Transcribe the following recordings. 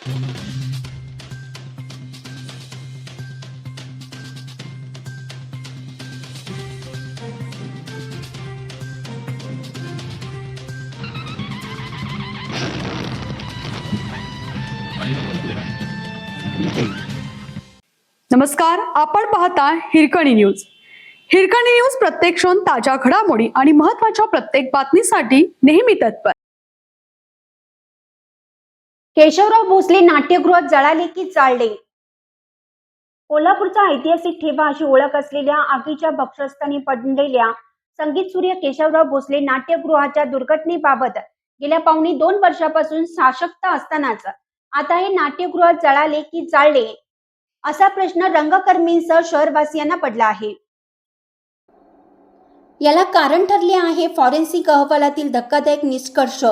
नमस्कार, आपण पाहता हिरकणी न्यूज. हिरकणी न्यूज प्रत्येक क्षण ताज्या घडामोडी आणि महत्त्वाच्या प्रत्येक बातमीसाठी नेहमी तत्पर. केशवराव भोसले नाट्यगृहात जळाले की जाळले. कोल्हापूरचा ऐतिहासिक ठेवा अशी ओळख असलेल्या आगीच्या भक्षस्थानी पडलेल्या संगीत सूर्य केशवराव भोसले नाट्यगृहाच्या दुर्घटनेबाबत गेल्या पावणे 2 वर्षापासून साशक्त असतानाच आता हे नाट्यगृह जळाले की जाळले असा प्रश्न रंगकर्मींसह शहरवासियांना पडला आहे. याला कारण ठरले आहे फॉरेन्सिक अहवालातील धक्कादायक निष्कर्ष.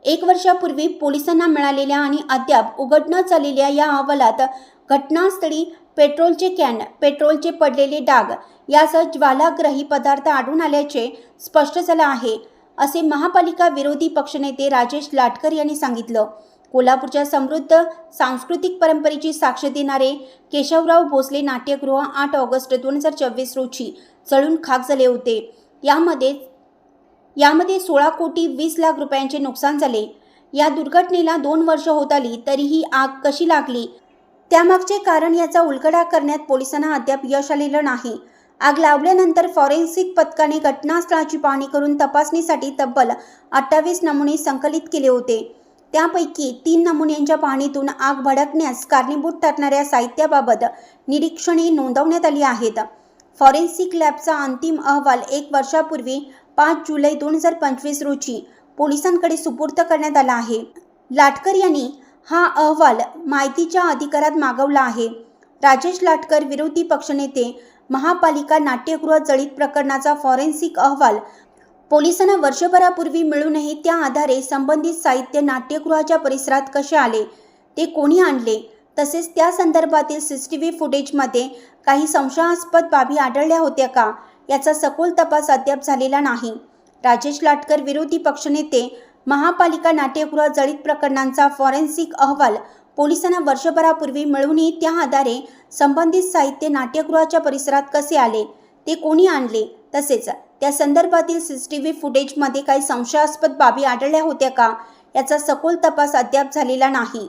1 वर्षापूर्वी पोलिसांना मिळालेल्या आणि अद्याप उघड न झालेल्या या अहवालात घटनास्थळी पेट्रोलचे कॅन, पेट्रोलचे पडलेले डाग यासह ज्वालाग्रही पदार्थ आढळून आल्याचे स्पष्ट झालं आहे, असे महापालिका विरोधी पक्षनेते राजेश लाटकर यांनी सांगितलं. कोल्हापूरच्या समृद्ध सांस्कृतिक परंपरेची साक्ष देणारे केशवराव भोसले नाट्यगृह 8 ऑगस्ट 2024 रोजी जळून खाक झाले होते. यामध्ये 16 कोटी 20 लाख रुपयांचे नुकसान झाले. या दुर्घटनेला 2 वर्ष होत आली तरीही आग कशी लागली, त्यामागचे कारण याचा उलगडा करण्यात पोलिसांना अद्याप यश आलेलं नाही. आग लावल्यानंतर फॉरेन्सिक पथकाने घटनास्थळाची पाहणी करून तपासणीसाठी तब्बल 28 नमुने संकलित केले होते. त्यापैकी 3 नमुन्यांच्या पाहणीतून आग भडकण्यास कारणीभूत ठरणाऱ्या साहित्याबाबत निरीक्षणे नोंदवण्यात आली आहेत. फॉरेन्सिक लॅबचा अंतिम अहवाल 1 वर्षापूर्वी 5 जुलै 2025 रोजी पोलिसांकडे सुपूर्द करण्यात आला आहे. लाटकर यांनी हा अहवाल माहितीच्या अधिकारात मागवला आहे. राजेश लाटकर, विरोधी पक्षनेते, महापालिका नाट्यगृह जळीत प्रकरणाचा फॉरेन्सिक अहवाल पोलिसांना वर्षभरापूर्वी मिळूनही त्या आधारे संबंधित साहित्य नाट्यगृहाच्या परिसरात कसे आले, ते कोणी आणले, तसेच त्या संदर्भातील CCTV फुटेजमध्ये काही संशयास्पद बाबी आढळल्या होत्या का, याचा सखोल तपास अद्याप झालेला नाही. राजेश लाटकर, विरोधी पक्षनेते, महापालिका नाट्यगृह जळीत प्रकरणांचा फॉरेन्सिक अहवाल पोलिसांना वर्षभरापूर्वी मिळूनही त्या आधारे संबंधित साहित्य नाट्यगृहाच्या परिसरात कसे आले, ते कोणी आणले, तसेच त्या संदर्भातील CCTV फुटेजमध्ये काही संशयास्पद बाबी आढळल्या होत्या का, याचा सखोल तपास अद्याप झालेला नाही.